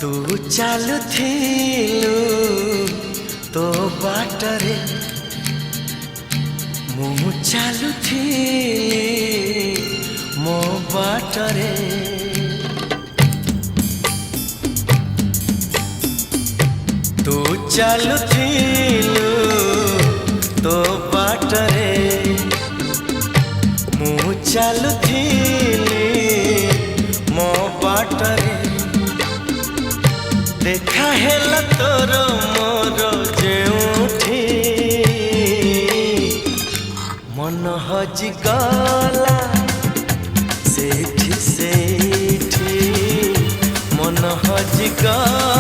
तू चालुथिलु तो बाटरे मु चालुथिली मो बाटरे तू चालुथिलु तो बाटरे मु चालुथिली मो बाटरे देखा हेला तोर मोर जेउठी मन हजि गला सेठी सेठी मन हजि गला